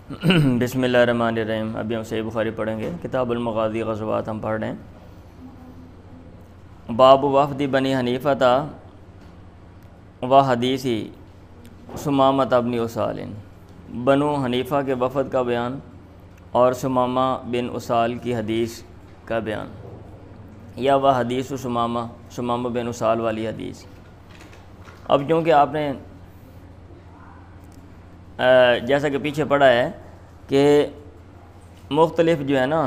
بسم اللہ الرحمن الرحیم۔ ابھی ہم صحیح بخاری پڑھیں گے، کتاب المغازی غزوات ہم پڑھ رہے ہیں۔ باب وفد بنی حنیفہ و حدیثی ثمامۃ بن اسال، بنو حنیفہ کے وفد کا بیان اور ثمامہ بن اسال کی حدیث کا بیان، یا وہ حدیث ثمامہ بن اسال والی حدیث۔ اب چونکہ آپ نے جیسا کہ پیچھے پڑھا ہے کہ مختلف جو ہے نا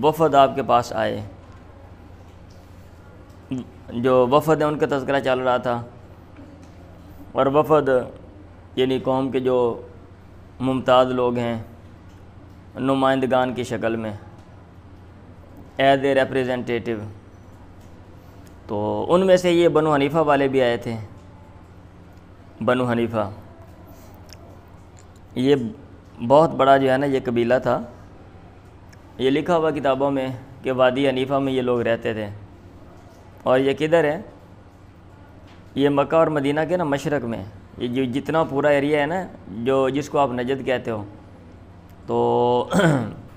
وفد آپ کے پاس آئے، جو وفد ہیں ان کا تذکرہ چل رہا تھا، اور وفد یعنی قوم کے جو ممتاز لوگ ہیں نمائندگان کی شکل میں، ایز اے ریپریزنٹیٹیو، تو ان میں سے یہ بنو حنیفہ والے بھی آئے تھے۔ بنو حنیفہ یہ بہت بڑا جو ہے نا یہ قبیلہ تھا، یہ لکھا ہوا کتابوں میں کہ وادی حنیفہ میں یہ لوگ رہتے تھے، اور یہ کدھر ہے؟ یہ مکہ اور مدینہ کے نا مشرق میں، یہ جو جتنا پورا ایریا ہے نا جس کو آپ نجد کہتے ہو، تو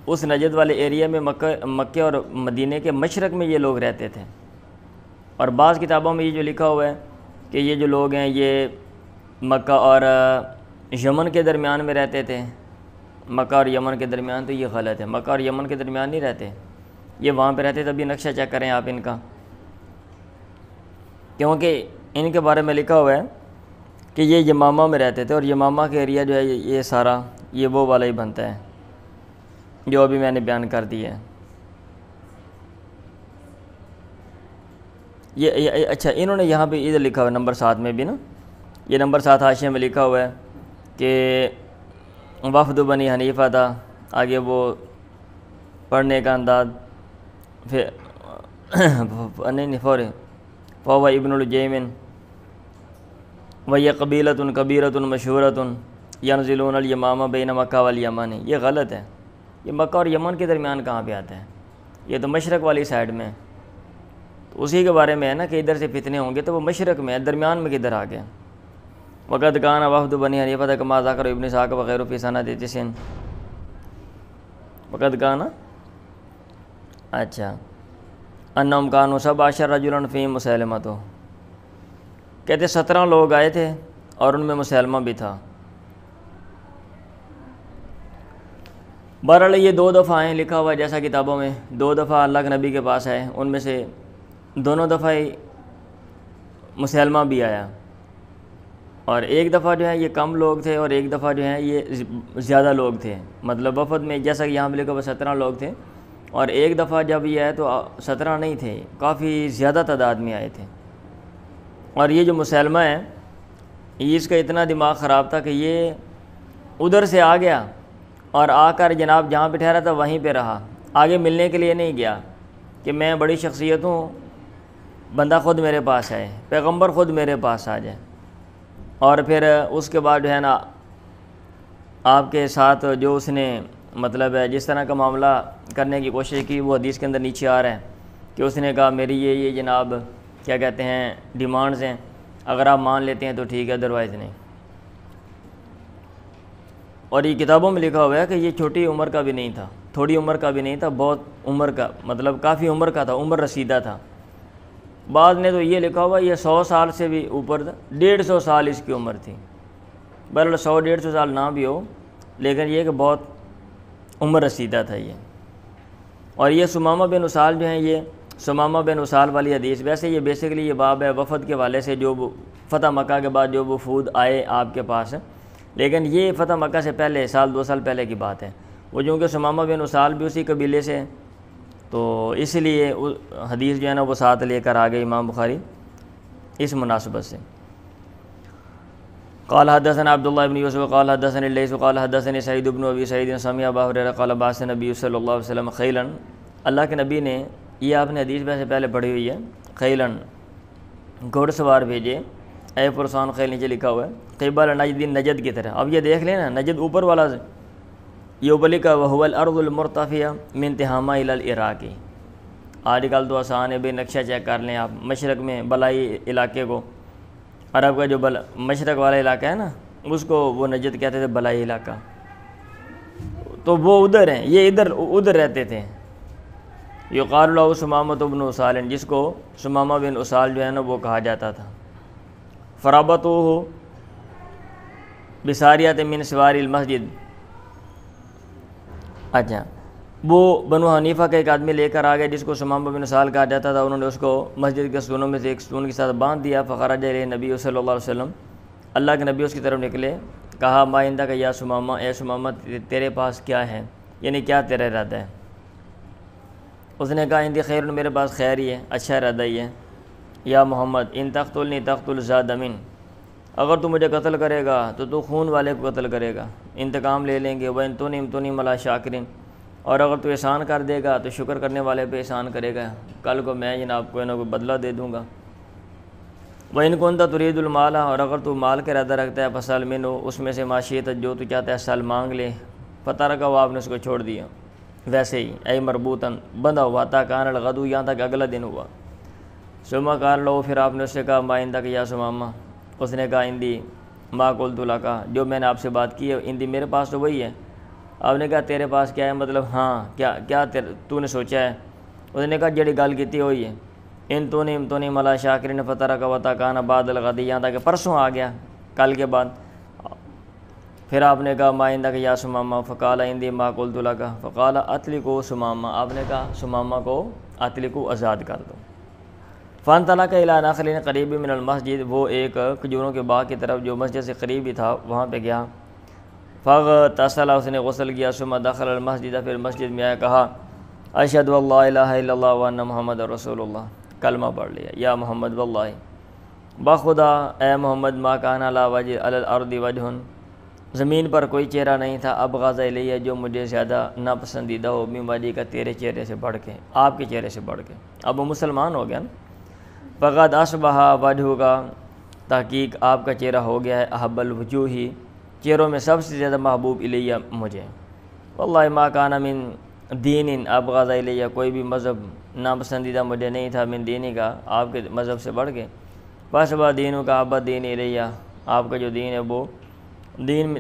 اس نجد والے ایریا میں مکہ اور مدینہ کے مشرق میں یہ لوگ رہتے تھے۔ اور بعض کتابوں میں یہ جو لکھا ہوا ہے کہ یہ جو لوگ ہیں یہ مکہ اور یمن کے درمیان میں رہتے تھے۔ مکہ اور یمن کے درمیان، تو یہ غلط ہے، مکہ اور یمن کے درمیان نہیں رہتے، یہ وہاں پہ رہتے۔ تبھی نقشہ چیک کریں آپ ان کا، کیونکہ ان کے بارے میں لکھا ہوا ہے کہ یہ یمامہ میں رہتے تھے، اور یمامہ کے ایریا جو ہے یہ سارا یہ وہ والا ہی بنتا ہے جو ابھی میں نے بیان کر دیا ہے۔ یہ اچھا، انہوں نے یہاں پہ ادھر لکھا ہوا ہے نمبر 7 میں بھی نا، یہ نمبر 7 حاشیے میں لکھا ہوا ہے کہ وفد بنی حنیفہ تھا، آگے وہ پڑھنے کا انداز فهو ابن الجیمن وهي قبیلۃ کبیرۃ مشہورۃ ینزلون الیمامہ بین مکہ والیمن۔ یہ غلط ہے، یہ مکہ اور یمن کے درمیان کہاں پہ آتا ہے؟ یہ تو مشرق والی سائڈ میں، تو اسی کے بارے میں ہے نا کہ ادھر سے فتنے ہوں گے تو وہ مشرق میں ہے، درمیان میں کدھر آ گیا؟ وقد کان وفد بنی حنیفہ کما ذکر ابن اسحاق وغیرہ فی سند 90۔ وقد کان، اچھا، انہم کانوا 17 رجلا فی مسیلمہ، تو کہتے 17 لوگ آئے تھے اور ان میں مسیلمہ بھی تھا۔ بہرحال یہ 2 دفعہ آئے، لکھا ہوا ہے جیسا کتابوں میں 2 دفعہ اللہ کے نبی کے پاس آئے، ان میں سے دونوں دفعہ ہی مسیلمہ بھی آیا، اور ایک دفعہ جو ہے یہ کم لوگ تھے اور ایک دفعہ جو ہے یہ زیادہ لوگ تھے۔ مطلب وفد میں جیسا کہ یہاں پہ لکھا ہوا 17 لوگ تھے، اور ایک دفعہ جب یہ آئے تو 17 نہیں تھے، کافی زیادہ تعداد میں آئے تھے۔ اور یہ جو مسیلمہ ہے یہ اس کا اتنا دماغ خراب تھا کہ یہ ادھر سے آ گیا اور آ کر جناب جہاں پہ ٹھہرا تھا وہیں پہ رہا، آگے ملنے کے لیے نہیں گیا کہ میں بڑی شخصیت ہوں، بندہ خود میرے پاس آئے، پیغمبر خود میرے پاس آ جائے، اور پھر اس کے بعد جو ہے نا آپ کے ساتھ جو اس نے مطلب ہے جس طرح کا معاملہ کرنے کی کوشش کی، وہ حدیث کے اندر نیچے آ رہا ہے کہ اس نے کہا میری یہ جناب کیا کہتے ہیں ڈیمانڈز ہیں، اگر آپ مان لیتے ہیں تو ٹھیک ہے، ادروائز نہیں۔ اور یہ کتابوں میں لکھا ہوا ہے کہ یہ چھوٹی عمر کا بھی نہیں تھا، تھوڑی عمر کا بھی نہیں تھا، بہت عمر کا، مطلب کافی عمر کا تھا، عمر رسیدہ تھا۔ بعض نے تو یہ لکھا ہوا یہ 100 سال سے بھی اوپر تھا، 150 سال اس کی عمر تھی۔ بہرحال 100-150 سال نہ بھی ہو، لیکن یہ کہ بہت عمر رسیدہ تھا یہ۔ اور یہ ثمامہ بن اسال جو ہیں، یہ ثمامہ بن اسال والی حدیث، ویسے یہ بیسیکلی یہ باب ہے وفد کے والے سے، جو فتح مکہ کے بعد جو وفود آئے آپ کے پاس، لیکن یہ فتح مکہ سے پہلے 1-2 سال پہلے کی بات ہے۔ وہ چونکہ ثمامہ بن اسال بھی اسی قبیلے سے، تو اس لیے حدیث جو ہے نا وہ ساتھ لے کر آگے امام بخاری اس مناسبت سے۔ قال حدثنا عبداللہ بن یوسف قال حدثنا اللیث قال حدثنا سعید بن ابی سعید سمع ابا ہریرہ قال بعث نبی صلی اللہ علیہ وسلم خیلا، اللہ کے نبی نے، یہ آپ نے حدیث میں سے پہلے پڑھی ہوئی ہے، خیلن گھوڑ سوار بھیجے، اے فرسان خیل نیچے لکھا ہوا ہے، قبل نجد، نجد کی طرح۔ اب یہ دیکھ لیں نا، نجد اوپر والا، یہ اوپر لکھا وهو الارض المرتفعہ من تہامہ الی العراق۔ آج کل تو آسان ہے بھائی، نقشہ چیک کر لیں آپ، مشرق میں بلائی علاقے کو، عرب کا جو مشرق والا علاقہ ہے نا اس کو وہ نجد کہتے تھے، بلائی علاقہ۔ تو وہ ادھر ہیں، یہ ادھر رہتے تھے۔ یقال له ثمامۃ بن اسال، جس کو ثمامہ بن اسال جو ہے نا وہ کہا جاتا تھا۔ فرابطوہ بساریۃ من سوار المسجد، اچھا وہ بنو حنیفہ کا ایک آدمی لے کر آ گیا جس کو ثمامہ بن اسال کہا جاتا تھا، انہوں نے اس کو مسجد کے ستونوں میں سے ایک ستون کے ساتھ باندھ دیا۔ فخرج الیہ نبی صلی اللہ علیہ وسلم، اللہ کے نبی اس کی طرف نکلے، کہا ما عندک یا ثمامہ، اے ثمامہ تیرے پاس کیا ہے، یعنی کیا تیرا ارادہ ہے؟ اس نے کہا عندی خیر، میرے پاس خیر ہی ہے، اچھا ارادہ ہی ہے۔ یا محمد ان تقتلنی تقتل ذا دم، اگر تو مجھے قتل کرے گا تو خون والے کو قتل کرے گا، انتقام لے لیں گے۔ وَإِن تُنِمْ عَلَىٰ شَاكِرٍ، اور اگر تو احسان کر دے گا تو شکر کرنے والے پہ احسان کرے گا، کل کو میں جناب کو نہ کوئی بدلہ دے دوں گا۔ وَإِن كُنْتَ تُرِيدُ الْمَالَ، اور اگر تو مال کا ارادہ رکھتا ہے، فَسَلْ مِنْهُ، اس میں سے ما شئت، جو تو چاہتا ہے سال مانگ لے۔ فَتَرَكَ، وہ آپ نے اس کو چھوڑ دیا ویسے ہی، اے مربوطاً بندھا ہوا تھا، کان الغدو، یہاں تک اگلا دن ہوا۔ ثم قال له، پھر آپ نے اس سے کہا ما عندک یا ثمامہ، اس نے کہا عندی ما قلت لک، جو میں نے آپ سے بات کی ہے، عندی میرے پاس تو وہی ہے۔ آپ نے کہا تیرے پاس کیا ہے، مطلب ہاں کیا تو نے سوچا ہے؟ اس نے کہا جڑی گل کیتی ہوئی ہے، ان تونیم علی شاکرین فترک وتکان بعد الغد، یہاں تک کہ پرسوں آ گیا، کل کے بعد۔ پھر آپ نے کہا ما عندک یا ثمامہ، فقال عندی ما قلت لک، فقال اطلقوا ثمامہ، آپ نے کہا ثمامہ کو اطلقوا، آزاد کر دو۔ فانطلق الی نخل قریب من المسجد، وہ ایک کھجوروں کے باغ کی طرف جو مسجد سے قریب ہی تھا وہاں پہ گیا۔ فاغتسل، اس نے غسل کیا۔ ثم دخل المسجد، پھر مسجد میں آیا، کہا اشہد ان لا الہ الا اللہ وان محمد رسول اللہ، کلمہ پڑھ لیا۔ یا محمد واللہ، بخدا اے محمد، ما کان علی وجہ علی الارض وجہ، زمین پر کوئی چہرہ نہیں تھا، ابغض الیہ، جو مجھے زیادہ ناپسندیدہ ہو، من وجہ کا، تیرے چہرے سے بڑھ کے، آپ کے چہرے سے بڑھ کے۔ اب وہ مسلمان ہو گیا نا۔ فقد اصبح وجہ کا، تحقیق آپ کا چہرہ ہو گیا ہے، احب الوجوہ، چہروں میں سب سے زیادہ محبوب الیہ مجھے۔ واللہ ما کان من دین ابغض الیہ، کوئی بھی مذہب ناپسندیدہ مجھے نہیں تھا، من دینی کا، آپ کے مذہب سے بڑھ کے۔ فاصبح دینوں کا ابد دین الیہ، آپ کا جو دین ہے وہ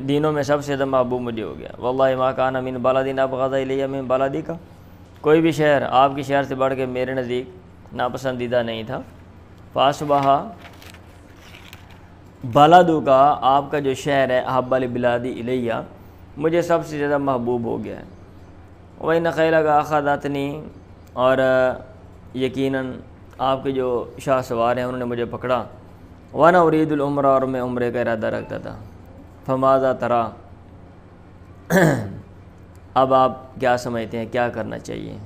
دینوں میں سب سے زیادہ محبوب مجھے ہو گیا۔ واللہ ما کان من بلد ابغض الیہ من بلدی کا، کوئی بھی شہر آپ کے شہر سے بڑھ کے میرے نزدیک ناپسندیدہ نہیں تھا۔ فاصبح بلدو کا، آپ کا جو شہر ہے، احب البلادی الیہ، مجھے سب سے زیادہ محبوب ہو گیا ہے۔ وَإِنَّ خَيْلَكَ أَخَذَتْنِی، اور یقیناً آپ کے جو شاہ سوار ہیں انہوں نے مجھے پکڑا۔ وَأَنَا أُرِيدُ الْعُمْرَةَ، اور میں عمرے کا ارادہ رکھتا تھا۔ فَمَاذَا تَرَىٰ، اب آپ کیا سمجھتے ہیں، کیا کرنا چاہیے؟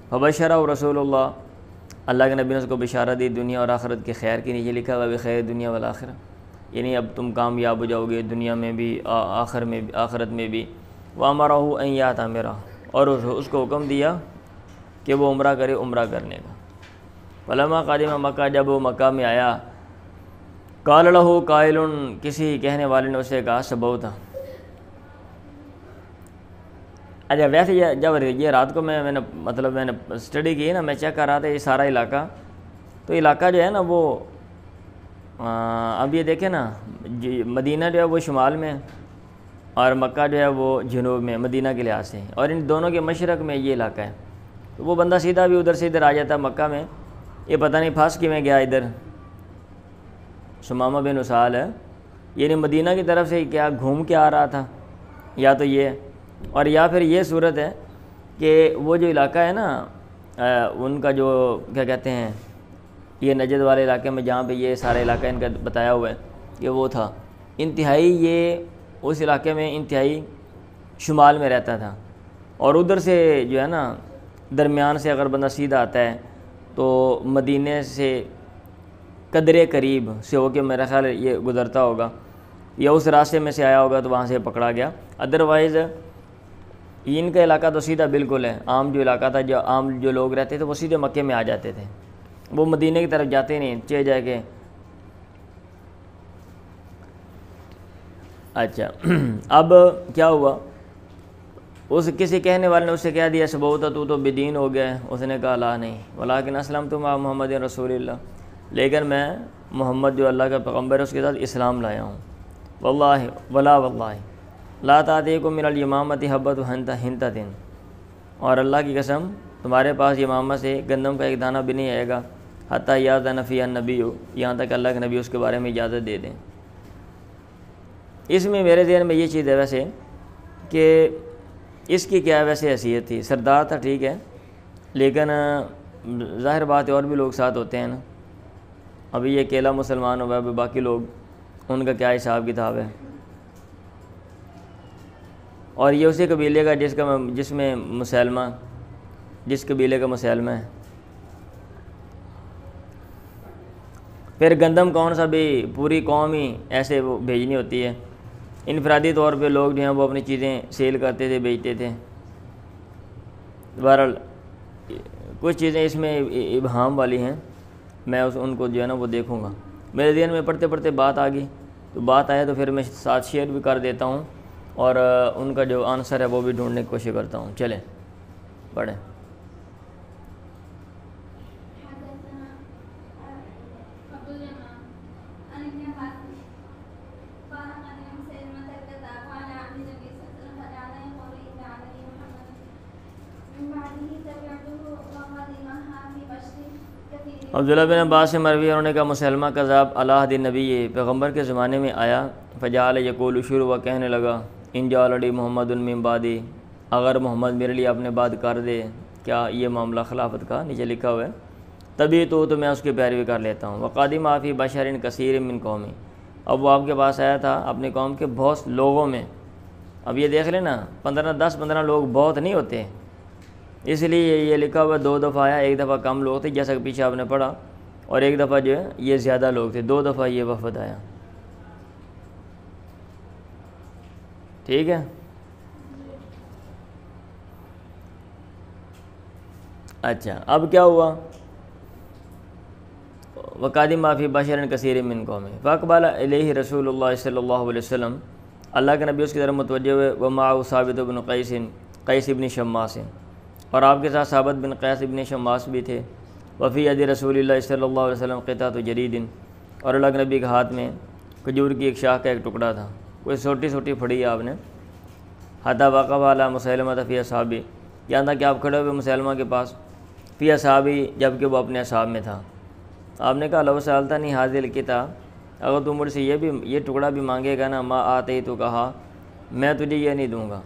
فَبَشَّرَهُ رسول اللہ، اللہ کے نبی نے اس کو بشارت دی دنیا اور آخرت کے خیر کی، نیچے لکھا ہوا بخیر دنیا والآخرہ، یعنی اب تم کامیاب ہو جاؤ گے دنیا میں بھی آخرت میں بھی۔ وَأَمَرَهُ أَن يَعْتَمِرَ، اور اس کو حکم دیا کہ وہ عمرہ کرے، عمرہ کرنے کا۔ فلما قدم مکہ، جب وہ مکہ میں آیا، قال له قائل، کسی کہنے والے نے اسے کہا سبوتا۔ اچھا ویسے جب یہ رات کو میں نے اسٹڈی کی نا، میں چیک کر رہا تھا یہ سارا علاقہ، تو علاقہ جو ہے نا وہ اب یہ دیکھیں نا، مدینہ جو ہے وہ شمال میں اور مکہ جو ہے وہ جنوب میں، مدینہ کے لحاظ سے، اور ان دونوں کے مشرق میں یہ علاقہ ہے۔ تو وہ بندہ سیدھا بھی ادھر سے ادھر آ جاتا مکہ میں، یہ پتہ نہیں پھنس کے میں گیا ادھر۔ ثمامہ بن اسال ہے، یعنی مدینہ کی طرف سے کیا گھوم کے آ رہا تھا، یا تو یہ، اور یا پھر یہ صورت ہے کہ وہ جو علاقہ ہے نا ان کا جو کیا کہتے ہیں، یہ نجد والے علاقے میں جہاں پہ یہ سارا علاقہ ان کا بتایا ہوا ہے کہ وہ تھا انتہائی، یہ اس علاقے میں انتہائی شمال میں رہتا تھا، اور ادھر سے جو ہے نا درمیان سے اگر بندہ سیدھا آتا ہے تو مدینے سے قدرے قریب سے ہو کے میرا خیال یہ گزرتا ہوگا، یا اس راستے میں سے آیا ہوگا تو وہاں سے پکڑا گیا۔ ادروائز ان کا علاقہ تو سیدھا بالکل ہے، عام جو علاقہ تھا، جو عام جو لوگ رہتے تھے وہ سیدھے مکے میں آ جاتے تھے، وہ مدینے کی طرف جاتے نہیں، چے جائے کے۔ اچھا اب کیا ہوا، اس کسی کہنے والے نے اسے کہہ دیا سبوتا، تو بدین ہو گیا ہے۔ اس نے کہا لا نہیں، ولیکن اسلمت مع محمد رسول اللہ، لیکن میں محمد جو اللہ کا پیغمبر ہے اس کے ساتھ اسلام لایا ہوں۔ واللہ ولا واللہ، لا تأتیکم من الیمامۃ حبۃ حنطۃ، اور اللہ کی قسم تمہارے پاس یمامہ سے گندم کا ایک دانہ بھی نہیں آئے گا، حتیٰ یأذن فیہا النبی، یہاں تک اللہ کے نبی اس کے بارے میں اجازت دے دیں۔ اس میں میرے ذہن میں یہ چیز ہے ویسے کہ اس کی کیا ویسے حیثیت تھی، سردار تھا ٹھیک ہے، لیکن ظاہر بات ہے اور بھی لوگ ساتھ ہوتے ہیں نا، ابھی یہ اکیلا مسلمان ہوا ہے، باقی لوگ ان کا کیا حساب کتاب ہے، اور یہ اسی قبیلے کا جس میں مسلمہ، جس قبیلے کا مسلمہ ہے۔ پھر گندم کون سا بھی پوری قوم ہی ایسے وہ بھیجنی ہوتی ہے، انفرادی طور پہ لوگ جو ہیں وہ اپنی چیزیں سیل کرتے تھے، بیچتے تھے۔ بہرحال کچھ چیزیں اس میں ابہام والی ہیں، میں ان کو جو ہے نا وہ دیکھوں گا۔ میرے ذہن میں پڑھتے پڑھتے بات آ گئی، تو بات آیا تو پھر میں ساتھ شیئر بھی کر دیتا ہوں، اور ان کا جو آنسر ہے وہ بھی ڈھونڈنے کی کوشش کرتا ہوں۔ چلیں پڑھیں۔ عبداللہ بن عباس سے مروی، انہوں نے کہا مسلمہ کذاب علیہ دن نبی، پیغمبر کے زمانے میں آیا، فجعل یقول، شروع و کہنے لگا، ان جعل محمد من بعدی، اگر محمد میرے لیے اپنے بعد کر دے، کیا یہ معاملہ خلافت کا نیچے لکھا ہوا ہے، تبھی تو میں اس کی پیروی کر لیتا ہوں۔ وقادم فی بشر کثیر من قومی، اب وہ آپ کے پاس آیا تھا اپنی قوم کے بہت لوگوں میں۔ اب یہ دیکھ لینا 10-15 لوگ بہت نہیں ہوتے، اس لیے یہ لکھا ہوا 2 دفعہ آیا، ایک دفعہ کم لوگ تھے جیسا کہ پیچھے آپ نے پڑھا، اور ایک دفعہ جو ہے یہ زیادہ لوگ تھے، 2 دفعہ یہ وفد آیا۔ ٹھیک ہے، اچھا اب کیا ہوا، وقادم فی بشر کثیر من قومی، فاقبل الیہ رسول اللہ صلی اللہ علیہ وسلم، اللہ کے نبی اس کی طرف متوجہ ہوئے، ومعہ ثابت بن قیس بن شماس، اور آپ کے ساتھ ثابت بن قیس بن شماس بھی تھے، وفی ید رسول اللہ صلی اللہ علیہ وسلم قطعۃ جرید، اور اللہ کے نبی کے ہاتھ میں کھجور کی ایک شاخ کا ایک ٹکڑا تھا، کوئی چھوٹی چھوٹی پھڑی ہے آپ نے، حتی وقف علی مسلمہ فی اصحابہ، یہاں تک کہ آپ کھڑے ہوئے مسلمہ کے پاس، فی اصحابہ، جب کہ وہ اپنے اصحاب میں تھا۔ آپ نے کہا لو سألتنی ھذہ القطع، اگر تم مجھ سے یہ ٹکڑا بھی مانگے گا نا، ما آتے تو کہا، میں تجھے یہ نہیں دوں گا،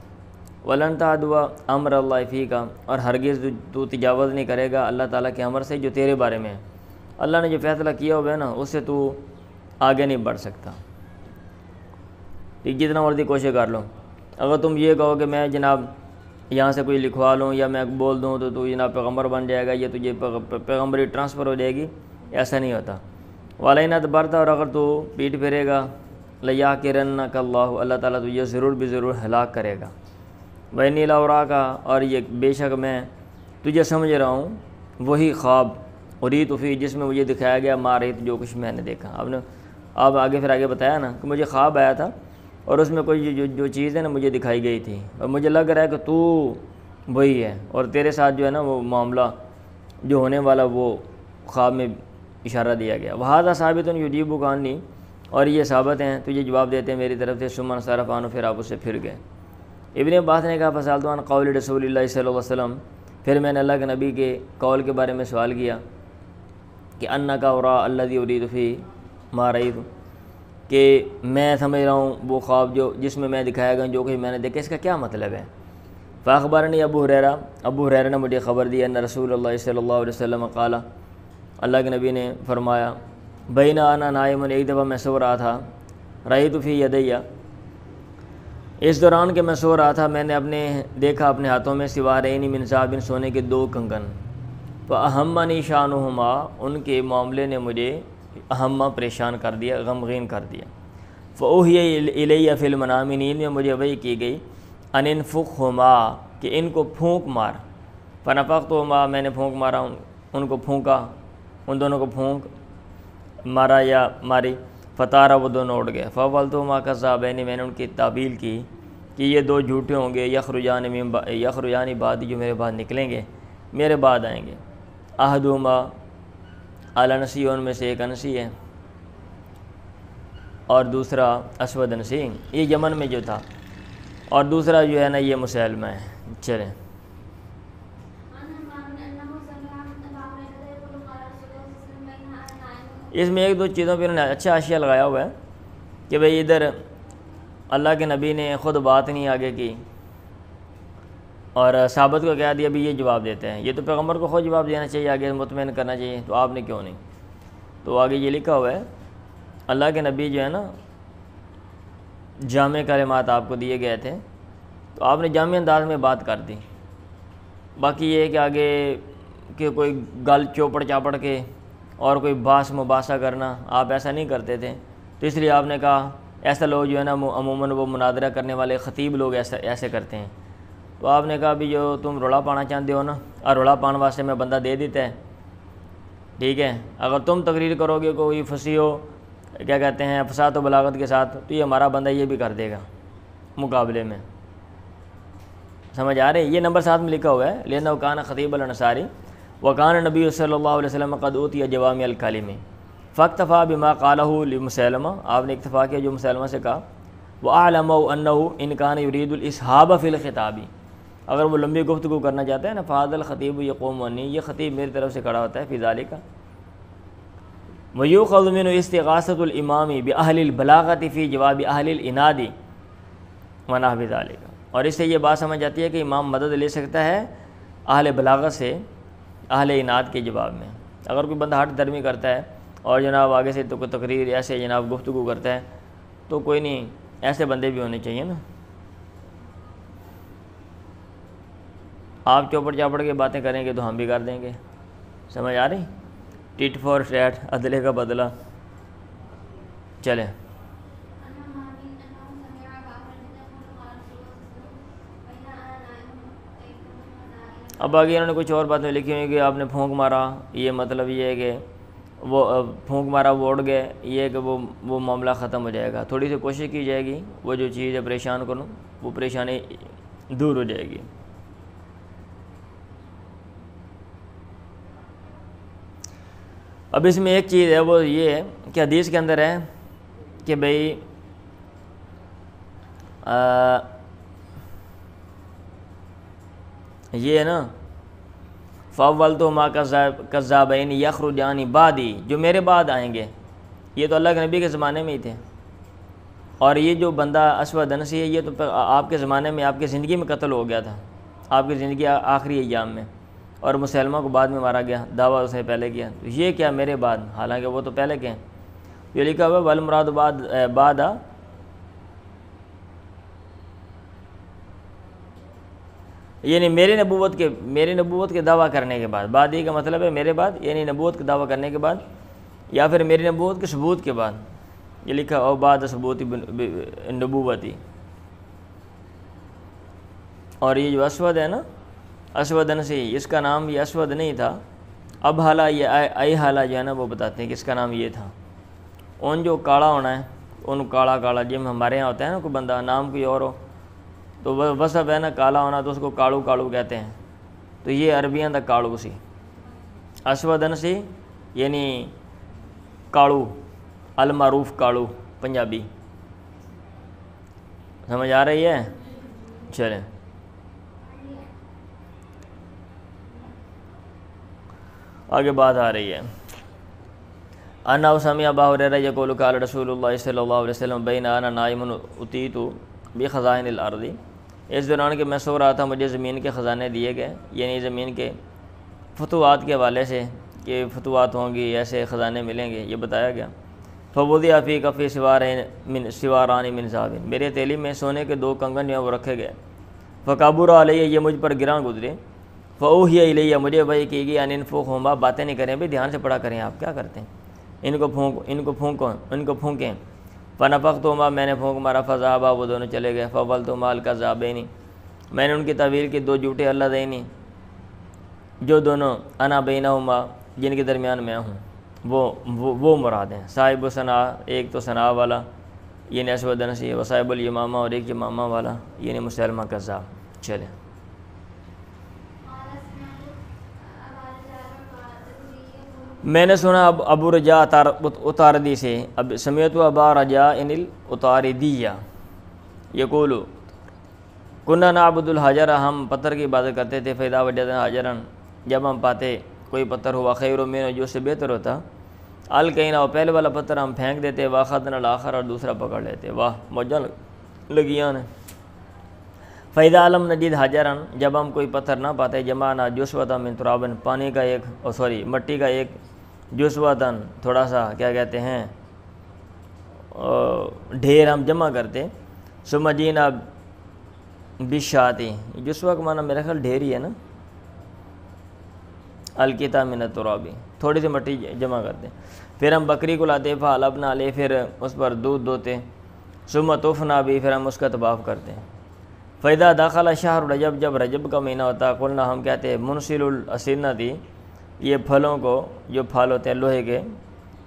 ولن تعدو امر اللہ فیک، اور ہرگز تو تجاوز نہیں کرے گا اللہ تعالیٰ کے امر سے جو تیرے بارے میں ہے، اللہ نے جو فیصلہ کیا ہوا ہے نا اس سے تو آگے نہیں بڑھ سکتا، ٹھیک، جتنا مرضی کوشش کر لو۔ اگر تم یہ کہو کہ میں جناب یہاں سے کوئی لکھوا لوں یا میں بول دوں تو جناب پیغمبر بن جائے گا، یہ تجھے پیغمبری ٹرانسفر ہو جائے گی، ایسا نہیں ہوتا۔ وَلَئِنْ أَدْبَرْتَ، اور اگر تو پیٹ پھیرے گا، لَيَحْكِرَنَّكَ اللَّهُ، اللہ تعالیٰ تجھے ضرور بھی ضرور ہلاک کرے گا۔ وَإِنِّي لَأَرَاكَ، اور یہ بے شک میں تجھے سمجھ رہا ہوں، وہی خواب اُرِیتُ فِیہ، جس میں مجھے دکھایا گیا، ما رأیت، جو کچھ میں نے دیکھا۔ آپ آگے پھر آگے بتایا نا کہ مجھے خواب آیا تھا اور اس میں کوئی جو چیز ہے نا مجھے دکھائی گئی تھی، اور مجھے لگ رہا ہے کہ تو وہی ہے، اور تیرے ساتھ جو ہے نا وہ معاملہ جو ہونے والا وہ خواب میں اشارہ دیا گیا۔ وَهَذَا ثَابِتٌ يُجِيبُكَ عَنِّي، اور یہ ثابت ہیں تجھے جواب دیتے ہیں میری طرف سے، ثُمَّ انصرف عنہ، پھر آپ اس سے پھر گئے۔ ابن عباس نے کہا فسألت عن قول رسول اللہ صلی اللہ علیہ وسلم، پھر میں نے اللہ کے نبی کے قول کے بارے میں سوال کیا کہ انک اریٰ الذی اریٖد فیہ ما رأیت، کہ میں سمجھ رہا ہوں وہ خواب جس میں میں دکھایا گیا جو کہ میں نے دیکھا، اس کا کیا مطلب ہے؟ فاخبرنی ابو ہریرہ نے مجھے خبر دی ان رسول اللہ صلی اللہ علیہ وسلم قال، اللہ کے نبی نے فرمایا، بین انا نائم، ایک دفعہ میں سو رہا تھا، رأیت فی یدی، اس دوران کہ میں سو رہا تھا میں نے دیکھا اپنے ہاتھوں میں سوارین من ذهب، سونے کے 2 کنگن، فاہمنی شانہما، ان کے معاملے نے مجھے اہمہ پریشان کر دیا، غمگین کر دیا۔ فاوحی الی فی المنام، نیند میں مجھے وحی کی گئی، ان انفخہما، کہ ان کو پھونک مار، فنفختہما، میں نے پھونک مارا، ان کو پھونکا، ان دونوں کو پھونک مارا یا ماری، فتارہ، وہ دونوں اڑ گئے، فولتہما کذابین، میں نے ان کی تعبیل کی کہ یہ 2 جھوٹے ہوں گے، یخرجان بعد، جو میرے بعد نکلیں گے، میرے بعد آئیں گے، احدہما الانسی، ان میں سے ایک انسی ہے اور دوسرا اسود انسی، یہ یمن میں جو تھا، اور دوسرا جو ہے نا یہ مسلمہ ہے. چلیں اس میں ایک دو چیزوں پہ انہوں نے اچھا حاشیہ لگایا ہوا ہے کہ بھئی ادھر اللہ کے نبی نے خود بات نہیں آگے کی اور صحابت کو کہہ دیا بھی یہ جواب دیتے ہیں. یہ تو پیغمبر کو خود جواب دینا چاہیے, آگے مطمئن کرنا چاہیے, تو آپ نے کیوں نہیں؟ تو آگے یہ لکھا ہوا ہے اللہ کے نبی جو ہے نا جامع کلمات آپ کو دیے گئے تھے, تو آپ نے جامع انداز میں بات کر دی. باقی یہ ہے کہ آگے کہ کوئی گل چوپڑ چاپڑ کے اور کوئی بحث مباحثہ کرنا آپ ایسا نہیں کرتے تھے, تو اس لیے آپ نے کہا ایسا لوگ جو ہے نا عموماً وہ مناظرہ کرنے والے خطیب لوگ ایسے کرتے ہیں. تو آپ نے کہا بھی جو تم رولا پانا چاہتے ہو نا, اور رولا پانے واسطے میں بندہ دے دیتا ہے, ٹھیک ہے, اگر تم تقریر کرو گے کوئی فصیح ہو کیا کہتے ہیں فصاحت و بلاغت کے ساتھ, تو یہ ہمارا بندہ یہ بھی کر دے گا مقابلے میں. سمجھ آ رہے؟ یہ نمبر 7 میں لکھا ہوا ہے لأنه كان خطيب الانصاری وكان النبي صلی اللہ علیہ وسلم قد اوتی جوامع الکلم فاکتفى بما قاله لمسلمہ, آپ نے اکتفا کیا جو مسلمہ سے کہا. وأعلموا أنه إن كان يريد الإسحاب في الخطاب, اگر وہ لمبی گفتگو کرنا چاہتا ہے نا فهذا الخطيب يقوم عني, یہ خطیب میری طرف سے کھڑا ہوتا ہے في ذلك. ويؤخذ منه استغاثة الإمام بأهل البلاغة في جواب أهل الإناد ونحو ذلك. اور اس سے یہ بات سمجھ جاتی ہے کہ امام مدد لے سکتا ہے اہل بلاغت سے اہل اناد کے جواب میں. اگر کوئی بندہ ہٹ درمی کرتا ہے اور جناب آگے سے تو کوئی تقریر ایسے جناب گفتگو کرتا ہے, تو کوئی نہیں, ایسے بندے بھی ہونے چاہیے نا. آپ چوپڑ چاپڑ کے باتیں کریں گے تو ہم بھی کر دیں گے. سمجھ آ رہی؟ ٹیٹ فور ٹیٹ, عدلے کا بدلہ. چلیں اب آگے انہوں نے کچھ اور باتیں لکھی ہوئی کہ آپ نے پھونک مارا, یہ مطلب یہ ہے کہ وہ پھونک مارا وہ اڑ گئے, یہ ہے کہ وہ معاملہ ختم ہو جائے گا. تھوڑی سی کوشش کی جائے گی, وہ جو چیز ہے پریشان کروں وہ پریشانی دور ہو جائے گی. اب اس میں ایک چیز ہے وہ یہ ہے کہ حدیث کے اندر ہے کہ بھئی یہ ہے نا فَأَوَّلْتُهُمَا كَذَّابَيْنِ يَخْرُجَانِ بَعْدِي, جو میرے بعد آئیں گے, یہ تو اللہ کے نبی کے زمانے میں ہی تھے. اور یہ جو بندہ اسود انسی ہے یہ تو آپ کے زمانے میں آپ کی زندگی میں قتل ہو گیا تھا, آپ کی زندگی آخری ایام میں, اور مسلمہ کو بعد میں مارا گیا, دعویٰ اسے پہلے کیا. تو یہ کیا میرے بعد, حالانکہ وہ تو پہلے کے ہیں. یہ لکھا ہوا وَالْمُرَادُ بعد یعنی میرے نبوت کے دعویٰ کرنے کے بعد. بعدی کا مطلب ہے میرے بعد, یعنی نبوت کا دعویٰ کرنے کے بعد, یا پھر میری نبوت کے ثبوت کے بعد. یہ لکھا او بعد ثبوت نبوتی. اور یہ جو اسود ہے نا, اسود انسی, اس کا نام یہ اسود نہیں تھا. اب حالہ یہ آئی حالہ جو ہے نا وہ بتاتے ہیں کہ اس کا نام یہ تھا. ان جو کالا ہونا ہے ان کالا جم ہمارے یہاں ہوتا ہے نا, کوئی بندہ نام کوئی اور ہو تو وصف ہے نا کالا ہونا, تو اس کو کاڑو کہتے ہیں. تو یہ عربیاں دا کاڑو سی, اسود انسی یعنی کاڑو, المعروف کاڑو پنجابی. سمجھ آ رہی ہے؟ چلیں آگے بات آ رہی ہے. انا سمع ابا ہریرہ یقول قال رسول اللہ صلی اللہ علیہ وسلم بین انا نائم اتیت بخزائن الارض, اس دوران کہ میں سو رہا تھا مجھے زمین کے خزانے دیے گئے, یعنی زمین کے فتوحات کے حوالے سے کہ فتوحات ہوں گی, ایسے خزانے ملیں گے, یہ بتایا گیا. فوضع فی کفی سواران من ذهب, میرے تیلی میں سونے کے 2 کنگن جو ہیں وہ رکھے گئے. فکابر علیہ, یہ مجھ پر گراں گزرے. فاوحی الیہ, مجھے وحی کی گئی ان انفخہما, باتیں نہیں کریں بھائی, دھیان سے پڑھا کریں آپ کیا کرتے ہیں, ان کو پھونکیں. فنفختہما, میں نے پھونک مارا. فذهبا, وہ دونوں چلے گئے. فاولتہما الکذابین, میں نے ان کی تعویل کی 2 جھوٹے اللہ دینی, جو دونوں انا بینہما, جن کے درمیان میں ہوں, وہ مراد ہیں. صاحب ثنا, ایک تو ثنا والا یعنی اسود انسی, و صاحب الیمامہ, اور ایک یمامہ والا یعنی مسلمہ کذاب. چلیں میں نے سنا ابو رجاء اتاردی سے, اب سمیت ابا رجاء ان الاتاردیہ یقول, کننا نعبد الحجر، ہم پتھر کی عبادت کرتے تھے، فاذا وجدنا حجرا، جب ہم پاتے کوئی پتھر ہوا خیر منہ جو سے بہتر ہوتا، القینا، وہ پہلے والا پتھر ہم پھینک دیتے، واخذنا الاخر، اور دوسرا پکڑ لیتے۔ واہ موجاں لگیاں نے۔ فاذا لم نجد حجرا، جب ہم کوئی پتھر نہ پاتے، جمعنا جسوۃ من تراب، پانی کا ایک مٹی کا ایک جسوۃ، تھوڑا سا کیا کہتے ہیں ڈھیر ہم جمع کرتے، ثم جئنا بالشاۃ، جسوہ کا معنی میرا خیال ڈھیر ہی ہے نا، القطع من التراب، تھوڑی سی مٹی جمع کرتے، پھر ہم بکری کو لاتے، فحلبنا علیہ، پھر اس پر دودھ دوتے، ثم طفنا بھی، پھر ہم اس کا طواف کرتے ہیں۔ فاذا دخل شہر رجب، جب رجب کا مہینہ ہوتا، قلنا، ہم کہتے ہیں منسل الاسنۃ، یہ پھلوں کو جو پھل ہوتے ہیں لوہے کے،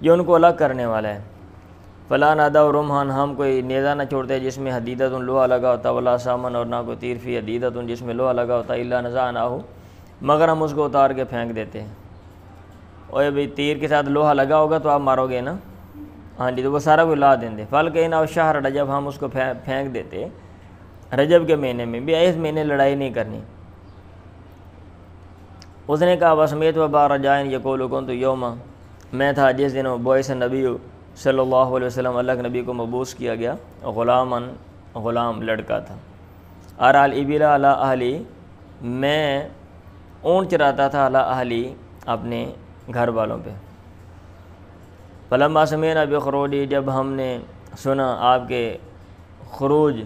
یہ ان کو الگ کرنے والا ہے۔ فلا نادع رمحان، ہم کوئی نیزہ نہ چھوڑتے جس میں حدیدۃ لوہا لگا ہوتا، ولا سامن، اور نہ کوئی تیر فی حدیدۃ جس میں لوہا لگا ہوتا، الا نزعناہ، مگر ہم اس کو اتار کے پھینک دیتے ہیں۔ اوے بھئی تیر کے ساتھ لوہا لگا ہوگا تو آپ مارو گے نا، ہاں جی، تو وہ سارا کوئی لا دیں دے۔ فالقینا شہر رجب، ہم اس کو پھینک دیتے رجب کے مہینے میں بھی، اس مہینے لڑائی نہیں کرنی۔ اس نے کہا وسمیت وبا رجائن یقول کنت یوما، میں تھا جس دن بعث نبی صلی اللہ علیہ وسلم، اللہ کے نبی کو مبعوث کیا گیا، غلام لڑکا تھا، ارال ابلا علی اہلی، میں اونٹ چراتا تھا، علی اہلی، اپنے گھر والوں پہ۔ فلما سمعنا بخروجی، جب ہم نے سنا آپ کے خروج،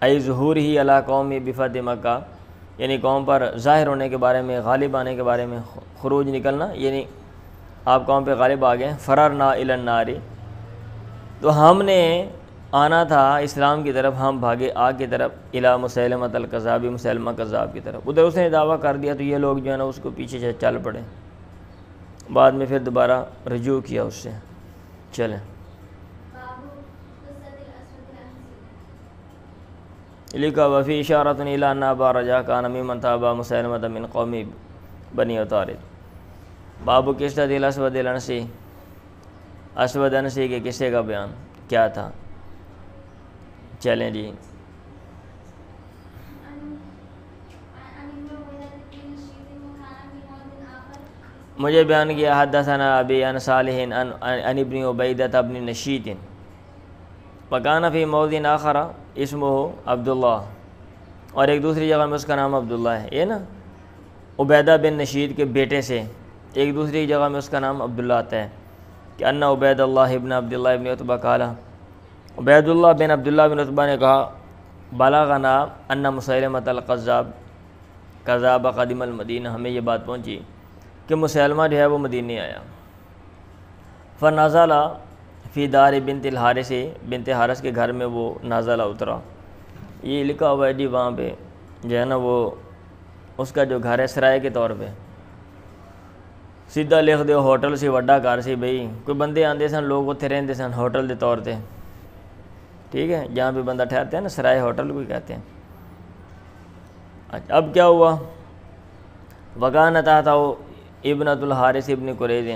ای ظہور ہی علی قومی بفتح مکہ، یعنی قوم پر ظاہر ہونے کے بارے میں، غالب آنے کے بارے میں، خروج نکلنا یعنی آپ قوم پہ غالب آ گئے، فررنا الی النار، تو ہم نے آنا تھا اسلام کی طرف، ہم بھاگے آگ کی طرف، الی مسیلمۃ الکذاب، مسیلمہ کذاب کی طرف، ادھر اس نے دعویٰ کر دیا تو یہ لوگ جو ہے نا اس کو پیچھے سے چل پڑے، بعد میں پھر دوبارہ رجوع کیا اس سے۔ چلیں لکھا وفی اشارۃ الی ان ابا رجا کان ممن تابع مسیلمۃ من قوم بنی عطارد۔ باب قصۃ الاسود الانسی، اسود انسی کے قصے کا بیان کیا تھا۔ چلیں جی، مجھے بیان کیا حدثنا ابی عن صالح عن ابن عبیدہ بن نشیط، وکان فی موضع آخر اسمہ عبداللہ، اور ایک دوسری جگہ میں اس کا نام عبداللہ ہے، یہ نا عبیدہ بن نشید کے بیٹے سے ایک دوسری جگہ میں اس کا نام عبداللہ آتا ہے کہ ان عبید اللہ ابن عبداللہ ابن عتبہ قال، عبید اللہ بن عبداللہ بن عتبہ نے کہا بلغنا ان مسیلمۃ الکذاب کذاب قدم المدینہ، ہمیں یہ بات پہنچی کہ مسیلمہ جو ہے وہ مدینے آیا، فنزل فی دار بنت الحارث، بنت حارث کے گھر میں وہ نازلہ اترا، یہ لکھا ہوا ہے جی وہاں پہ جو ہے نا وہ اس کا جو گھر ہے سرائے کے طور پہ، سیدھا لکھ دیو ہوٹل سی وڈا گھر سی، بھئی کوئی بندے آندے سن، لوگ اتنے رہندے سن ہوٹل دے طور تے، ٹھیک ہے، جہاں پہ بندہ ٹھہرتے ہیں نا سرائے ہوٹل کو کہتے ہیں۔ اچھا اب کیا ہوا، وکانت تحتہ ابنۃ الحارث ابن قریظ،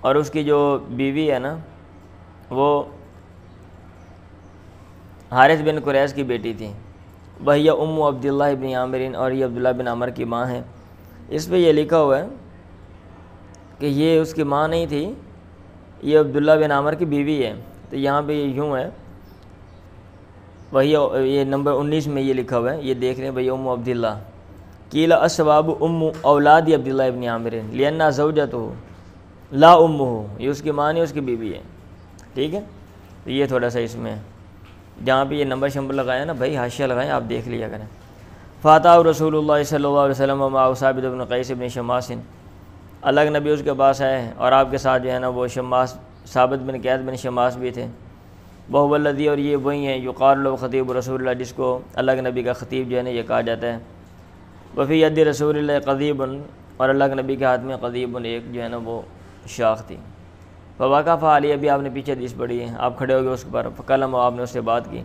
اور اس کی جو بیوی ہے نا وہ حارث بن قریظ کی بیٹی تھی، وہی ام عبداللہ ابن عامر، اور یہ عبداللہ بن عامر کی ماں ہے۔ اس پہ یہ لکھا ہوا ہے کہ یہ اس کی ماں نہیں تھی، یہ عبداللہ بن عامر کی بیوی ہے، تو یہاں پہ یہ یوں ہے، وہی یہ نمبر 19 میں یہ لکھا ہوا ہے، یہ دیکھ لیں بھئی ام عبداللہ، قیل الثواب ام اولاد عبداللہ ابن عامر لأنها زوجته لا امہ، یہ اس کی ماں نہیں، اس کی بیوی ہے، ٹھیک ہے، تو یہ تھوڑا سا اس میں جہاں پہ یہ نمبر شمبر لگایا نا بھائی حاشیہ لگائیں، آپ دیکھ لیا کریں۔ فاتح رسول اللہ صلی اللہ علیہ وسلم ومعہ ثابت بن قیس بن شماس، اللہ کے نبی اس کے پاس آئے اور آپ کے ساتھ جو ہے نا وہ شماس، ثابت بن قیس بن شماس بھی تھے، وہ الذی، اور یہ وہی ہیں یقال له خطیب رسول اللہ، جس کو اللہ کے نبی کا خطیب جو ہے نا یہ کہا جاتا ہے، وفی ید رسول اللہ قضیب، اور اللہ کے نبی کے ہاتھ میں قضیب، ایک جو ہے نا وہ شاخ تھی، فواقف علی، ابھی آپ نے پیچھے حدیث پڑھی ہے، آپ کھڑے ہو گئے اس پر، فکلم، آپ نے اس سے بات کی،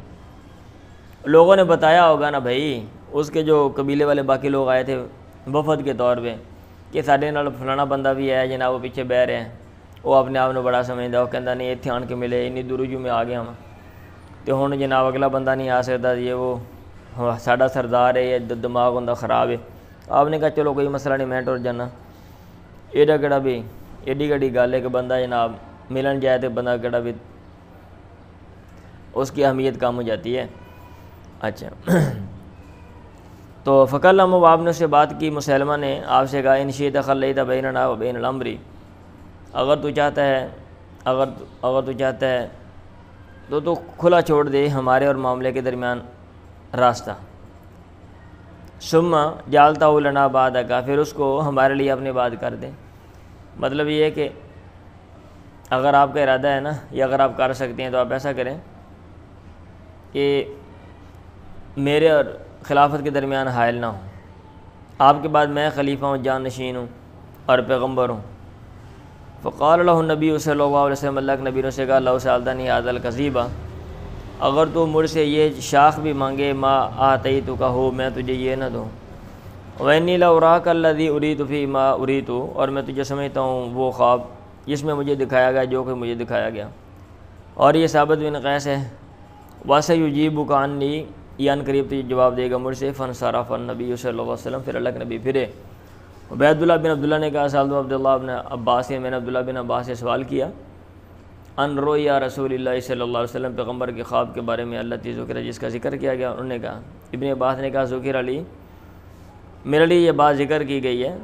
لوگوں نے بتایا ہوگا نا بھائی، اس کے جو قبیلے والے باقی لوگ آئے تھے وفد کے طور پہ کہ ساڈے نال فلانا بندہ بھی ہے جناب، وہ پیچھے بہ رہے ہیں، وہ اپنے آپ نے بڑا سمجھدا، وہ کہندا نہیں اتنے آن کے ملے، انی دور جو میں آ گیا ہاں، تو ہن جناب اگلا بندہ نہیں آ سکتا، یہ وہ ساڈا سردار ہے یا دماغ ہوندا خراب ہے. آپ نے کہا چلو کوئی مسئلہ نہیں میں ٹر جانا. ایڈا کہڑا بھی ایڈی گڑی گل ہے کہ بندہ جناب ملن جائے تو بندہ کہڑا بھی اس کی اہمیت کم ہو جاتی ہے. اچھا تو فکلمہ، آپ نے اس سے بات کی. مسلمہ نے آپ سے کہا ان شئت خلیت بیننا و بین الامر، اگر تو چاہتا ہے تو کھلا چھوڑ دے ہمارے اور معاملے کے درمیان راستہ. ثم جعلتہ لنا بعدک، پھر اس کو ہمارے لیے اپنے بعد کر دیں. مطلب یہ ہے کہ اگر آپ کا ارادہ ہے نا، یا اگر آپ کر سکتے ہیں تو آپ ایسا کریں کہ میرے اور خلافت کے درمیان حائل نہ ہوں. آپ کے بعد میں خلیفہ ہوں، جان نشین ہوں اور پیغمبر ہوں. فقال له النبی صلی اللہ علیہ وسلم، اللہ کے نبی نے سے کہا لو سألتنی هذا الكذیب، اگر تو مجھ سے یہ شاخ بھی مانگے ما آتیتک ہو، میں تجھے یہ نہ دوں. وإنی لأراک الذی أریت فی ما أریت، اور میں تجھے سمجھتا ہوں وہ خواب جس میں مجھے دکھایا گیا جو کہ مجھے دکھایا گیا. اور یہ ثابت بن قیس ہے. وَسَيُجِيبُكَ عَنِّي، یہ ان قریب تجھے جواب دے گا مجھ سے. فانصرف النبی صلی اللہ علیہ وسلم، پھر اللہ کے نبی پھرے. عبیداللہ بن عبداللہ نے کہا سألت عبداللہ بن عباس، میں نے عبداللہ بن عباس سے سوال کیا ان رؤیا رسول اللہ صلی اللہ علیہ وسلم، پیغمبر کے خواب کے بارے میں، اللہ ذکر جس کا ذکر کیا گیا. انہوں نے کہا، ابن عباس نے کہا ذکر علی، میرے لیے یہ بات ذکر کی گئی ہے،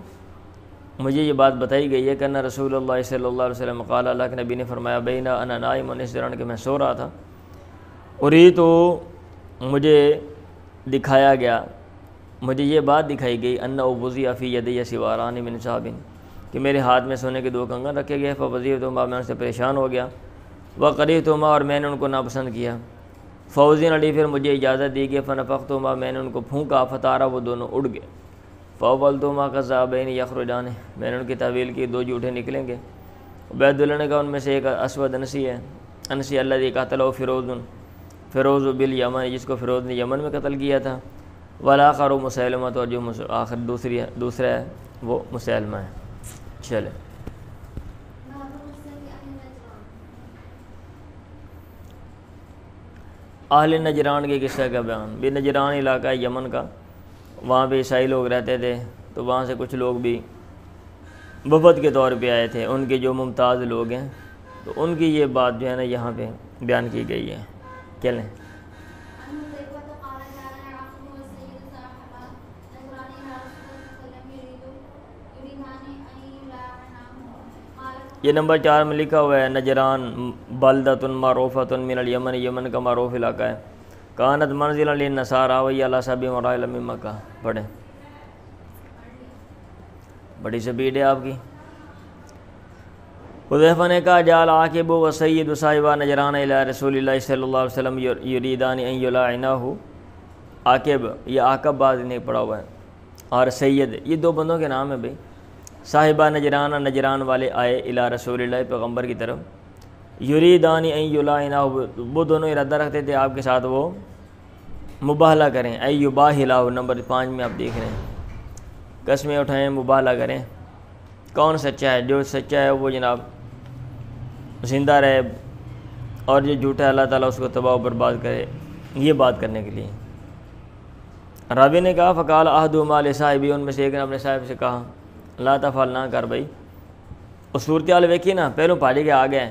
مجھے یہ بات بتائی گئی ہے کہ ان رسول اللہ صلی اللہ علیہ وسلم قال، اللہ کے نبی نے فرمایا بین انا نائم، اس دوران کہ میں سو رہا تھا. اریت، مجھے دکھایا گیا، مجھے یہ بات دکھائی گئی ان وضع فی یدی سواران من ذهب، کہ میرے ہاتھ میں سونے کے 2 کنگن رکھے گئے. فوضیتہما، میں ان سے پریشان ہو گیا. وقریتہما، اور میں نے ان کو ناپسند کیا. فوزین علی، پھر مجھے اجازت دی گئی. فنفختہما، میں نے ان کو پھونکا. فتارا، وہ دونوں اڑ گئے. فاولتہما کذابین یخرجان، میں نے ان کی تعویل کی 2 جھوٹے نکلیں گے. عبیداللہ نے کہا ان میں سے ایک اسود انسی ہے، انسی الذی قتلہ فیروز بالیمن، جس کو فیروز نے یمن میں قتل کیا تھا. والآخر مسیلمہ، اور جو آخر دوسرا ہے وہ مسیلمہ ہے. چلے اہل نجران کے قصہ کا بیان. بھی نجران علاقہ ہے یمن کا، وہاں پہ عیسائی لوگ رہتے تھے. تو وہاں سے کچھ لوگ بھی وفد کے طور پہ آئے تھے، ان کے جو ممتاز لوگ ہیں. تو ان کی یہ بات جو ہے نا یہاں پہ بیان کی گئی ہے. چلیں یہ نمبر 4 میں لکھا ہوا ہے نجران بلدۃ معروفۃ من الیمن، یمن کا معروف علاقہ ہے. کانت منزلا للنصارى وهي على 7 مراحل من مکہ. پڑھیں، بڑی سپیڈ ہے آپ کی. حذیفہ نے کہا جعل عاقب وسید صاحبہ نجران الی رسول اللہ صلی اللہ علیہ وسلم یریدان ان یلاعناه. عاقب، یہ عاقب بعض نے پڑھا ہوا ہے، اور سید، یہ 2 بندوں کے نام ہیں بھائی. صاحبہ نجران، نجران والے آئے الی رسول اللہ، پیغمبر کی طرف. یریدان ان یلاعناه، وہ دونوں ارادہ رکھتے تھے آپ کے ساتھ وہ مباہلہ کریں. ای یباہلہ، نمبر 5 میں آپ دیکھ رہے ہیں، قسمیں اٹھائیں مباہلہ کریں. کون سچا ہے؟ جو سچا ہے وہ جناب زندہ رہے، اور جو جھوٹا ہے اللہ تعالیٰ اس کو تباہ و برباد کرے. یہ بات کرنے کے لیے راوی نے کہا فقال احدہما لصاحبہ، ان میں سے ایک نے اپنے صاحب سے کہا لا تفعل، نہ کر بھائی. اور صورتحال ویکھی نا، پہلوں پاجے کے آ گئے،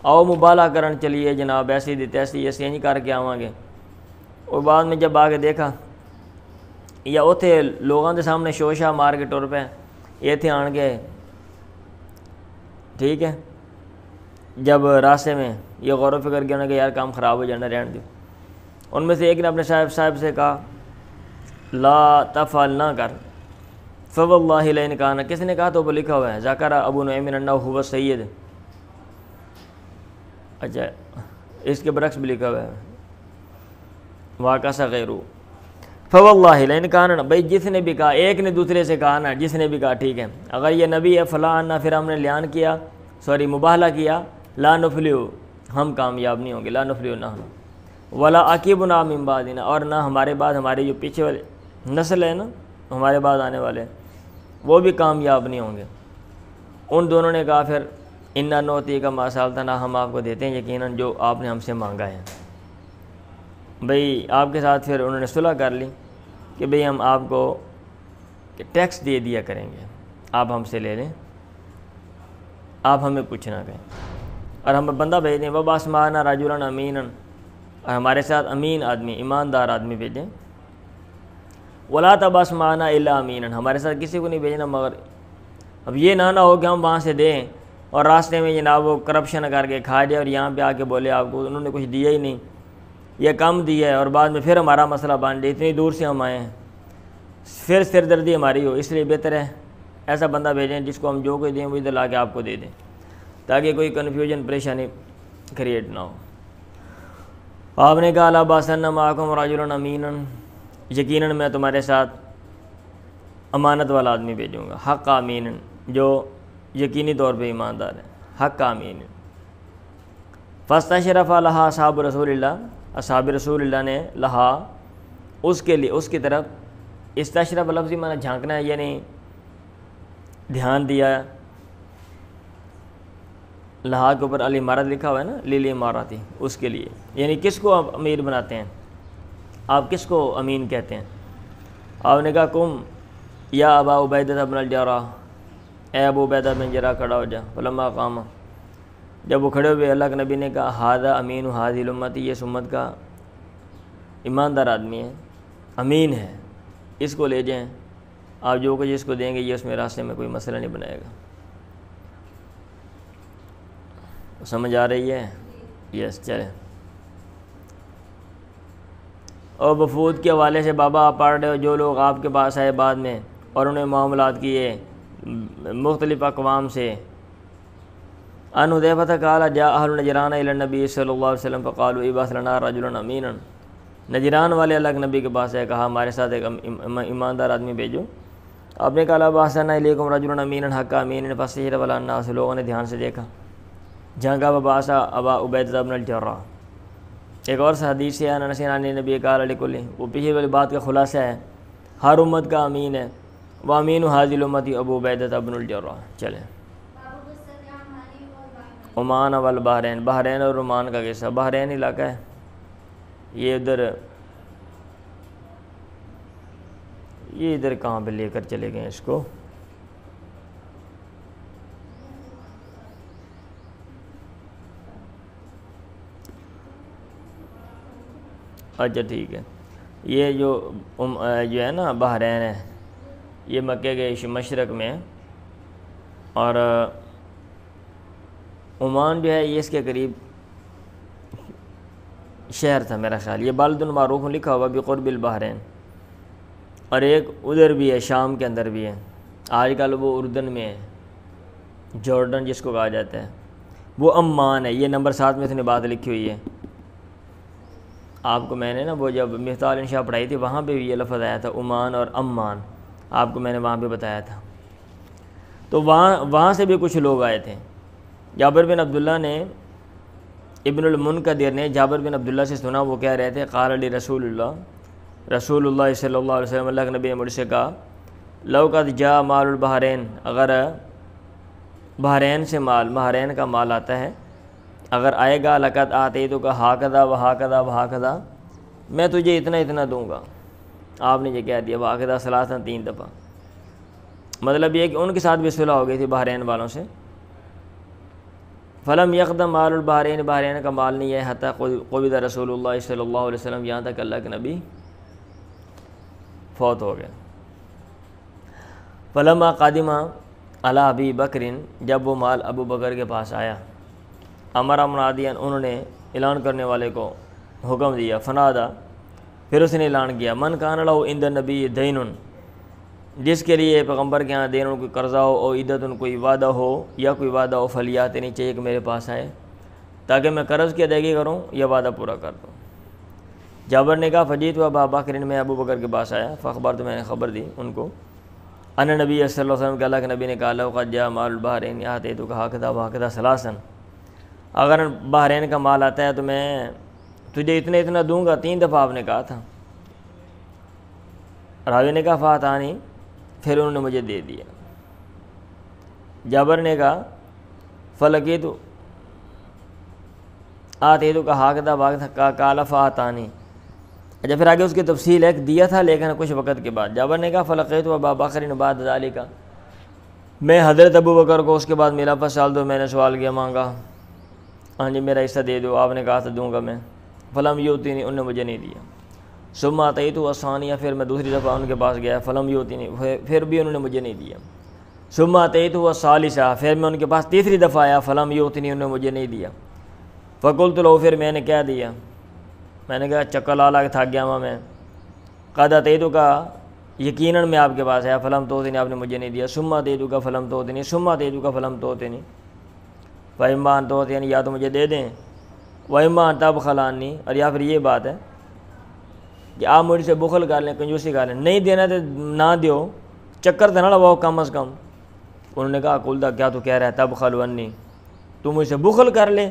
آؤ مبالہ کرن چلیے جناب، ایسی دی تیسی ایسی نہیں کر کے آواں گے. اور بعد میں جب آگے دیکھا یا اتنے لوگوں کے سامنے شوشا مار کے ٹر پے، یہ تھے آن گئے. ٹھیک ہے، جب راستے میں یہ غور و فکر کیا کہ یار کام خراب ہو جانا، رہن دو. ان میں سے ایک نے اپنے صاحب سے کہا لا تفعل، نہ کر. فواللہ لئن کان، کس نے کہا؟ تو وہ لکھا ہوا ہے ذکر ابو نعیم انہ هو السید. اچھا، اس کے برعکس بھی لکھا ہوا ہے واقع غیرو. فواللہ لئن کان، بھائی جس نے بھی کہا، ایک نے دوسرے سے کہا نا، جس نے بھی کہا ٹھیک ہے اگر یہ نبی ہے فلاں نہ، پھر ہم نے لیان کیا، مباہلہ کیا، لا نفلحو، ہم کامیاب نہیں ہوں گے. لا نفلحو، نہ ہم، ولا عاقبنا من بعدنا، اور نہ ہمارے بعد ہمارے جو پیچھے والے نسل ہے نا، ہمارے بعد آنے والے وہ بھی کامیاب نہیں ہوں گے. ان دونوں نے کہا پھر انا نعطیک ما سألتنا، ہم آپ کو دیتے ہیں یقیناً جو آپ نے ہم سے مانگا ہے. بھئی آپ کے ساتھ پھر انہوں نے صلح کر لی کہ بھئی ہم آپ کو ٹیکس دے دیا کریں گے، آپ ہم سے لے لیں، آپ ہمیں کچھ نہ کہیں، اور ہم بندہ بھیج دیں وَبَعَثْنَا رَجُلًا أَمِينًا، اور ہمارے ساتھ امین آدمی، ایماندار آدمی بھیجیں، وَلَا تَبْعَثْ مَعَنَا إِلَّا أَمِينًا، ہمارے ساتھ کسی کو نہیں بھیجنا مگر، اب یہ نہ ہو کہ ہم وہاں سے دیں اور راستے میں جناب وہ کرپشن کر کے کھا جائے اور یہاں پہ آ کے بولے آپ کو انہوں نے کچھ دیا ہی نہیں، یہ کم دیا ہے، اور بعد میں پھر ہمارا مسئلہ بن جائے، اتنی دور سے ہم آئے ہیں، پھر سردردی ہماری ہو، اس لیے بہتر ہے ایسا بندہ بھیجیں جس کو ہم جو کوئی دیں وہ ادھر لا کے آپ کو دے دیں، تاکہ کوئی کنفیوژن پریشانی کریٹ نہ ہو۔ آپ نے کہا لَا بَعَثَنَّ مَعَكُمْ رَجُلًا أَمِينًا، یقیناً میں تمہارے ساتھ امانت والا آدمی بھیجوں گا، حق امین، جو یقینی طور پہ ایماندار ہے، حق امین۔ فَاسْتَشْرَفَ لَهَا اصحاب رسول اللہ، اصحاب رسول اللہ نے لہا اس کے لیے، اس کی طرف، استشرف لفظی معنی جھانکنا ہے، یعنی دھیان دیا، لہا کے اوپر الامارت لکھا ہوا ہے نا، للامارتی، اس کے لیے، یعنی کس کو آپ امیر بناتے ہیں، آپ کس کو امین کہتے ہیں؟ آپ نے کہا کم یا ابا عبیدہ بن الجراح، اے ابو عبیدہ بن جراح کھڑا ہو جا، فلما قام، جب وہ کھڑے ہوئے اللہ کے نبی نے کہا ھذا امین ھذی الامتی، یہ امت کا ایماندار آدمی ہے، امین ہے، اس کو لے جائیں، آپ جو کچھ اس کو دیں گے یہ اس میں راستے میں کوئی مسئلہ نہیں بنائے گا۔ سمجھ آ رہی ہے؟ یس، چلیں۔ اور وفود کے حوالے سے بابا آپ پڑھ رہے ہو، جو لوگ آپ کے پاس آئے بعد میں اور انہیں معاملات کیے مختلف اقوام سے، ان حذیفہ قال جاء اہل نجران الی النبی صلی اللہ علیہ وسلم فقالوا ابعث لنا رجلا امینا، نجران والے اللہ کے نبی کے پاس آئے، کہا ہمارے ساتھ ایک ایماندار آدمی بھیجو، آپ نے کہا بعثنا الیکم رجلا امینا حق امین فاستشرف علی الناس، لوگوں نے دھیان سے دیکھا، جہاں وبعث ابا عبیدہ بن الجراح۔ ایک اور حدیث ہے انس عن نبی قال لکل، وہ پیچھے والی بات کا خلاصہ ہے، ہر امت کا امین ہے، وہ امین ھذی الامتی ابو عبیدہ بن الجراح۔ چلیں، عمان والبحرین، بحرین اور عمان کا قصہ، بحرین علاقہ ہے یہ، ادھر کہاں پہ لے کر چلے گئے اس کو، اچھا ٹھیک ہے، یہ جو ہے نا بحرین ہے، یہ مکے کے مشرق میں ہے، اور عمان جو ہے یہ اس کے قریب شہر تھا میرا خیال، یہ بلد معروف لکھا ہوا بقرب البحرین، اور ایک ادھر بھی ہے شام کے اندر بھی ہے، آج کل وہ اردن میں ہے، جارڈن جس کو کہا جاتا ہے، وہ عمان ہے، یہ نمبر 7 میں اس نے بات لکھی ہوئی ہے، آپ کو میں نے نا وہ جب مفتاح الانشاء پڑھائی تھی وہاں پہ بھی یہ لفظ آیا تھا، عمان اور عمان، آپ کو میں نے وہاں پہ بتایا تھا، تو وہاں سے بھی کچھ لوگ آئے تھے، جابر بن عبداللہ نے، ابن المنکدر نے جابر بن عبداللہ سے سنا، وہ کہہ رہے تھے قال علی رسول اللہ صلی اللہ علیہ وسلم، اللہ کے نبی نے مجھ سے کہا لو قد جاء مال البحرین، اگر بحرین سے مال، بحرین کا مال آتا ہے، اگر آئے گا لقد آتیتک ہاکذا وہاکذا وہاکذا، میں تجھے اتنا اتنا دوں گا، آپ نے یہ کہہ دیا وہاکذا ثلاثاً، 3 دفعہ، مطلب یہ کہ ان کے ساتھ بھی صلح ہو گئی تھی بحرین والوں سے، فلم یقدم مال البحرین، بحرین کا مال نہیں ہے، حتیٰ قبض رسول اللہ صلی اللہ علیہ وسلم، یہاں تک اللہ کے نبی فوت ہو گئے۔ فلما قادمہ علی ابی بکر، جب وہ مال ابو بکر کے پاس آیا، امر منادیاً، انہوں نے اعلان کرنے والے کو حکم دیا، فنادا، پھر اس نے اعلان کیا، من کان لہ عند النبی دین، جس کے لیے پیغمبر کے ہاں دین کوئی قرضہ ہو، اور عدت کوئی وعدہ ہو یا کوئی وعدہ ہو، فلیات، نہیں چاہیے کہ میرے پاس آئے تاکہ میں قرض کی ادائیگی کروں یا وعدہ پورا کر دوں۔ جابر نے کہا فجیت و ابا بکر، میں ابو بکر کے پاس آیا، فخبر، تو میں نے خبر دی ان کو، ان نبی صلی اللہ علیہ وسلم کہ اللہ کے نبی نے کہا لو قد جاء مال البحرین آتیتک ہاکذا وہاکذا ثلاثاً، اگر بحرین کا مال آتا ہے تو میں تجھے اتنا اتنا دوں گا، 3 دفعہ آپ نے کہا تھا۔ راوی نے کہا فاتانی، پھر انہوں نے مجھے دے دیا۔ جابر نے کہا فلقیت آتیتک ہاکذا وہاکذا قال فاتانی، اچھا پھر آگے اس کی تفصیل ہے کہ دیا تھا لیکن کچھ وقت کے بعد. جابر نے کہا فلقیت ابا بکر بعد ذالک، میں حضرت ابو بکر کو اس کے بعد ملا. فسال دو، میں نے سوال کیا، مانگا، ہاں جی میرا حصہ دے دو. آپ نے کہا تھا دوں گا میں. فلم یؤتینی، انہوں نے مجھے نہیں دیا. ثم اتیت الثانیہ، پھر میں دوسری دفعہ ان کے پاس گیا. فلم یؤتینی، پھر بھی انہوں نے مجھے نہیں دیا. ثم اتیت الثالثہ، پھر میں ان کے پاس تیسری دفعہ آیا. فلم یؤتینی، انہوں نے مجھے نہیں دیا. فقلت لہ، پھر میں نے کہہ دیا، میں نے کہا چکر لا لا کے تھک گیا ہوں میں. قد اتیت کا، یقیناً میں آپ کے پاس آیا. فلم توتنی، آپ نے مجھے نہیں دیا. ثم اتیت کا فلم توتنی، ثم اتیت کا فلم توتنی. وَإِمَّا أَن تُعْطِيَنِ، یا تو مجھے دے دیں. وَإِمَّا أَن تَبْخَلَ عَنِّي، اور یا پھر یہ بات ہے کہ آپ مجھ سے بخل کر لیں، کنجوسی کر لیں. نہیں دینا تو نہ دیو، چکر تو نہ لواؤ کم از کم. انہوں نے کہا قُلْتَ، کیا تو کہہ رہا ہے، تَبْخَلُ عَنِّي، تو مجھ سے بخل کر لے.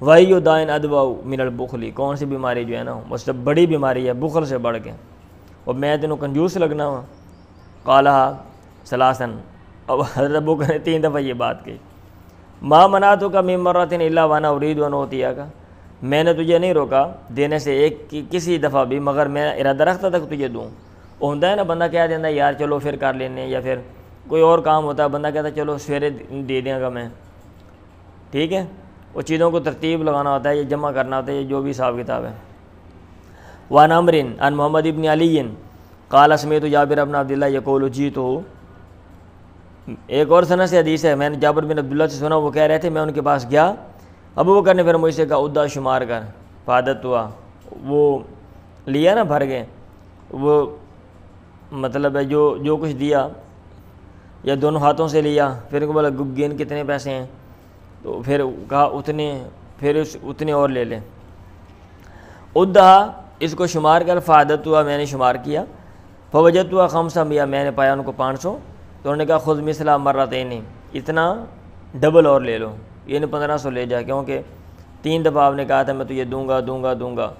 وَأَيُّ دَاءٍ أَدْوَأُ مِنَ الْبُخْلِ، کون سی بیماری جو ہے نا وہ سب بڑی بیماری ہے بخل سے بڑھ کے، اور میں تینوں کنجوس لگنا ہوں. قالها ثلاثا، اب حضرت ابو بکر نے 3 دفعہ یہ بات کہی. ما منعتک من مرۃ الا وانا اريد ان اعطیک، میں نے تجھے نہیں روکا دینے سے ایک کسی دفعہ بھی مگر میں ارادہ رکھتا تھا کہ تجھے دوں. وہ ہوتا ہے نا بندہ کہہ دینا یار چلو پھر کر لینے، یا پھر کوئی اور کام ہوتا ہے بندہ کہتا ہے چلو سویرے دے دیں گا میں. ٹھیک ہے، وہ چیزوں کو ترتیب لگانا ہوتا ہے، یہ جمع کرنا ہوتا ہے، یہ جو بھی حساب کتاب ہے. وعن عمرو عن محمد بن علی قال سمعت جابر بن عبد اللہ یقول جیت، ایک اور سند سے حدیث ہے، میں نے جابر بن عبداللہ سے سنا، وہ کہہ رہے تھے میں ان کے پاس گیا. ابو بکر نے پھر مجھ سے کہا ادا شمار کر. فعادت ہوا، وہ لیا نا بھر گئے، وہ مطلب ہے جو کچھ دیا یا دونوں ہاتھوں سے لیا. پھر ان کو بولا گن کتنے پیسے ہیں، تو پھر کہا اتنے، پھر اتنے اور لے لیں. ادا، اس کو شمار کر. فعادت ہوا، میں نے شمار کیا. فوجت ہوا 500، میں نے پایا ان کو 500. تو انہوں نے کہا خذ مثلا مرتین، اتنا ڈبل اور لے لو، یعنی 1500 لے جا، کیونکہ 3 دفعہ آپ نے کہا تھا میں تجھے دوں گا دوں گا دوں گا.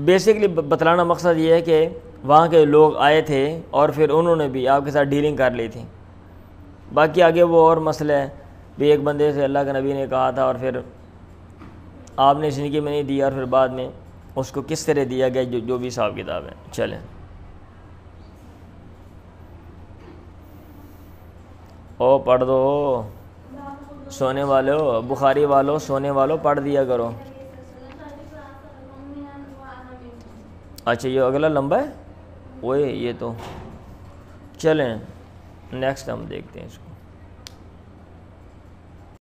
بیسکلی بتلانا مقصد یہ ہے کہ وہاں کے لوگ آئے تھے اور پھر انہوں نے بھی آپ کے ساتھ ڈیلنگ کر لی تھی. باقی آگے وہ اور مسئلہ ہے بھی، ایک بندے سے اللہ کے نبی نے کہا تھا اور پھر آپ نے زندگی میں نہیں دیا، اور پھر بعد میں اس کو کس طرح دیا گیا، جو بھی حساب کتاب ہے. چلیں او پڑھ دو، سونے والو، بخاری والو، سونے والو پڑھ دیا کرو. اچھا یہ اگلا لمبا ہے، وہ یہ تو چلیں نیکسٹ ہم دیکھتے ہیں اس کو.